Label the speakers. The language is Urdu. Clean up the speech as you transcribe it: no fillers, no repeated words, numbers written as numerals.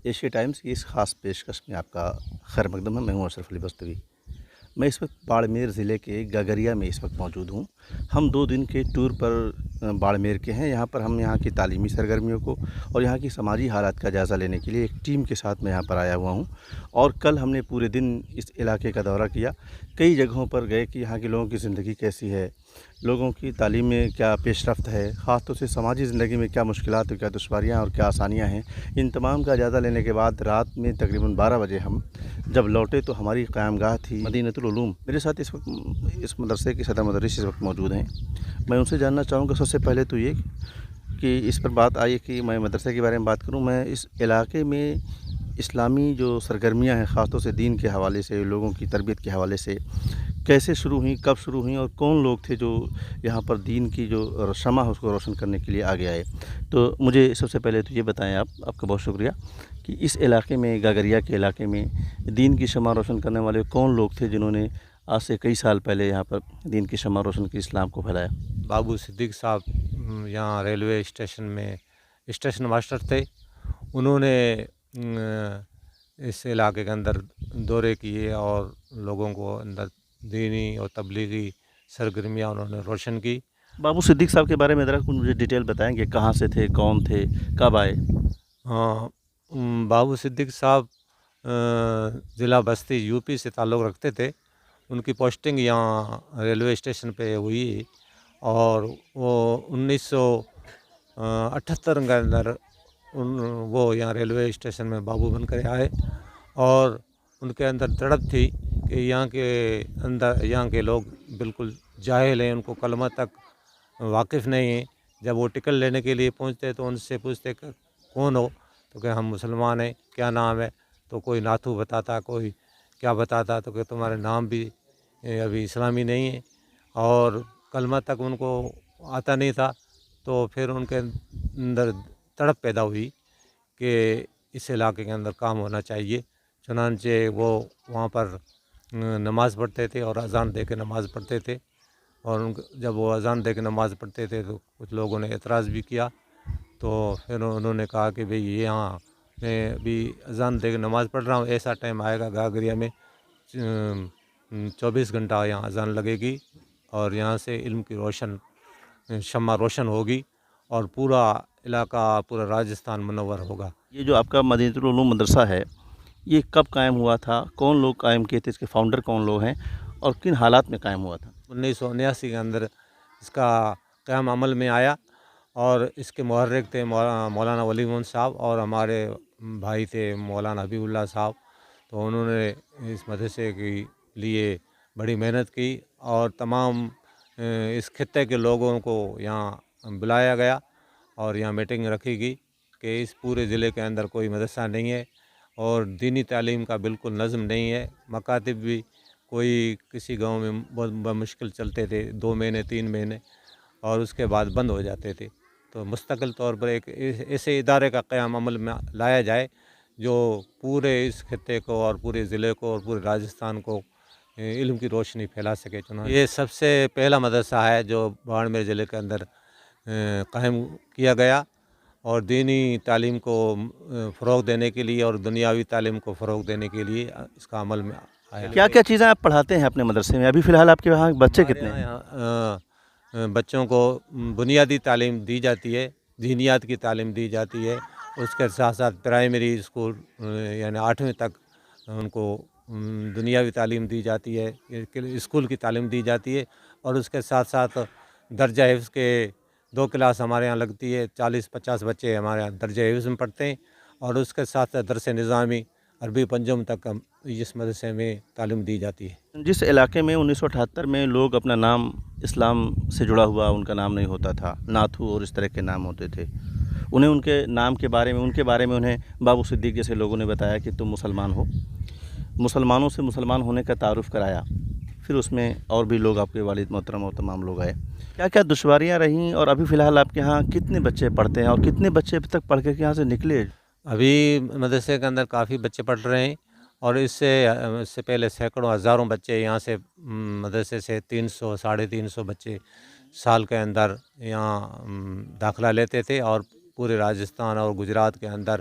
Speaker 1: ایشیا ٹائمز کی اس خاص پیشکش میں آپ کا خیر مقدم ہے۔ میں ہوں اشرف علی بستوی۔ میں اس وقت باڑمیر ضلع کے گگریا میں اس وقت موجود ہوں۔ ہم 2 دن کے ٹور پر باڑمیر کے ہیں۔ یہاں پر ہم یہاں کی تعلیمی سرگرمیوں کو اور یہاں کی سماجی حالات کا جائزہ لینے کے لیے ایک ٹیم کے ساتھ میں یہاں پر آیا ہوا ہوں، اور کل ہم نے پورے دن اس علاقے کا دورہ کیا۔ کئی جگہوں پر گئے کہ یہاں کے لوگوں کی زندگی کیسی ہے، لوگوں کی تعلیم میں کیا پیش رفت ہے، خاص طور سے سماجی زندگی میں کیا مشکلات اور کیا دشواریاں اور کیا آسانیاں ہیں۔ ان تمام کا جائزہ لینے کے بعد رات میں تقریباً 12 بجے ہم جب لوٹے تو ہماری قیام گاہ تھی مدینۃ العلوم۔ میرے ساتھ اس وقت اس مدرسے کے صدر مدرس اس وقت موجود ہیں۔ میں ان سے جاننا چاہوں گا سب سے پہلے تو یہ کہ اس پر بات آئی کہ میں مدرسے کے بارے میں بات کروں۔ میں اس علاقے میں اسلامی جو سرگرمیاں ہیں، خاص طور سے دین کے حوالے سے، لوگوں کی تربیت کے حوالے سے کیسے شروع ہوئیں، کب شروع ہوئیں، اور کون لوگ تھے جو یہاں پر دین کی جو شمع ہے اس کو روشن کرنے کے لیے آگے آئے، تو مجھے سب سے پہلے تو یہ بتائیں آپ کا بہت شکریہ کہ اس علاقے میں، گگریا کے علاقے میں دین کی شمع روشن کرنے والے کون لوگ تھے جنہوں نے آج سے کئی سال پہلے یہاں پر دین کی شمع روشن کی، اسلام کو پھیلایا؟
Speaker 2: بابو صدیق صاحب یہاں ریلوے اسٹیشن میں اسٹیشن ماسٹر تھے۔ انہوں نے اس علاقے کے اندر دورے کیے اور لوگوں کو اندر دینی اور تبلیغی سرگرمیاں انہوں نے روشن کی۔
Speaker 1: بابو صدیق صاحب کے بارے میں ذرا کچھ مجھے ڈیٹیل بتائیں کہ کہاں سے تھے، کون تھے، کب آئے؟
Speaker 2: بابو صدیق صاحب ضلع بستی یو پی سے تعلق رکھتے تھے۔ ان کی پوسٹنگ یہاں ریلوے اسٹیشن پہ ہوئی اور وہ 1978 کے اندر وہ یہاں ریلوے اسٹیشن میں بابو بن کر آئے، اور ان کے اندر تڑپ تھی کہ یہاں کے لوگ بالکل جاہل ہیں، ان کو کلمہ تک واقف نہیں ہیں۔ جب وہ ٹکٹ لینے کے لیے پہنچتے تو ان سے پوچھتے کہ کون ہو، تو کہ ہم مسلمان ہیں، کیا نام ہے؟ تو کوئی ناتھو بتاتا، کوئی کیا بتاتا، تو کہ تمہارے نام بھی ابھی اسلامی نہیں ہے، اور کلمہ تک ان کو آتا نہیں تھا۔ تو پھر ان کے اندر تڑپ پیدا ہوئی کہ اس علاقے کے اندر کام ہونا چاہیے۔ چنانچہ وہ وہاں پر نماز پڑھتے تھے اور اذان دے کے نماز پڑھتے تھے، اور جب وہ اذان دے کے نماز پڑھتے تھے تو کچھ لوگوں نے اعتراض بھی کیا، تو پھر انہوں نے کہا کہ بھئی یہاں میں ابھی اذان دے کے نماز پڑھ رہا ہوں، ایسا ٹائم آئے گا گاگریا میں 24 گھنٹہ یہاں اذان لگے گی، اور یہاں سے علم کی شمع روشن ہوگی، اور پورا علاقہ، پورا راجستھان منور ہوگا۔
Speaker 1: یہ جو آپ کا مدینۃ العلوم مدرسہ ہے، یہ کب قائم ہوا تھا، کون لوگ قائم کیے تھے، اس کے فاؤنڈر کون لوگ ہیں، اور کن حالات میں قائم ہوا تھا؟
Speaker 2: 1979 کے اندر اس کا قیام عمل میں آیا، اور اس کے محرک تھے مولانا ولی محمد صاحب، اور ہمارے بھائی تھے مولانا حبیب اللہ صاحب۔ تو انہوں نے اس مدرسے کے لیے بڑی محنت کی، اور تمام اس خطے کے لوگوں کو یہاں بلایا گیا اور یہاں میٹنگ رکھی گئی کہ اس پورے ضلع کے اندر کوئی مدرسہ نہیں ہے، اور دینی تعلیم کا بالکل نظم نہیں ہے۔ مکاتب بھی کوئی کسی گاؤں میں بہت بمشکل چلتے تھے، 2 مہینے 3 مہینے، اور اس کے بعد بند ہو جاتے تھے۔ تو مستقل طور پر ایک ایسے ادارے کا قیام عمل میں لایا جائے جو پورے اس خطے کو اور پورے ضلع کو اور پورے راجستھان کو علم کی روشنی پھیلا سکے۔ چنانچہ یہ سب سے پہلا مدرسہ ہے جو باڑمیر ضلع کے اندر قائم کیا گیا، اور دینی تعلیم کو فروغ دینے کے لیے اور دنیاوی تعلیم کو فروغ دینے کے لیے اس کا عمل میں آیا۔
Speaker 1: کیا کیا چیزیں آپ پڑھاتے ہیں اپنے مدرسے میں؟ ابھی فی الحال آپ کے وہاں بچے
Speaker 2: ہمارے
Speaker 1: کتنے ہیں؟
Speaker 2: یہاں بچوں کو بنیادی تعلیم دی جاتی ہے، دینیات کی تعلیم دی جاتی ہے، اس کے ساتھ ساتھ پرائمری اسکول یعنی 8ویں تک ان کو دنیاوی تعلیم دی جاتی ہے، اسکول کی تعلیم دی جاتی ہے، اور اس کے ساتھ ساتھ درجہ حفظ کے 2 کلاس ہمارے یہاں لگتی ہے۔ 40-50 بچے ہمارے یہاں درجہ حفظ میں پڑھتے ہیں، اور اس کے ساتھ ساتھ درس نظامی عربی پنجم تک اس مدرسے میں تعلیم دی جاتی ہے۔
Speaker 1: جس علاقے میں 1978 میں لوگ اپنا نام اسلام سے جڑا ہوا ان کا نام نہیں ہوتا تھا، ناتھو اور اس طرح کے نام ہوتے تھے، انہیں ان کے نام کے بارے میں، ان کے بارے میں انہیں بابو صدیق جیسے لوگوں نے بتایا کہ تم مسلمان ہو، مسلمانوں سے مسلمان ہونے کا تعارف کرایا، پھر اس میں اور بھی لوگ، آپ کے والد محترم اور تمام لوگ آئے۔ کیا کیا دشواریاں رہیں، اور ابھی فی الحال آپ کے یہاں کتنے بچے پڑھتے ہیں، اور کتنے بچے اب تک پڑھ کے یہاں سے نکلے؟
Speaker 2: ابھی مدرسے کے اندر کافی بچے پڑھ رہے ہیں، اور اس سے پہلے سینکڑوں ہزاروں بچے یہاں سے مدرسے سے 300 350 بچے سال کے اندر یہاں داخلہ لیتے تھے، اور پورے راجستھان اور گجرات کے اندر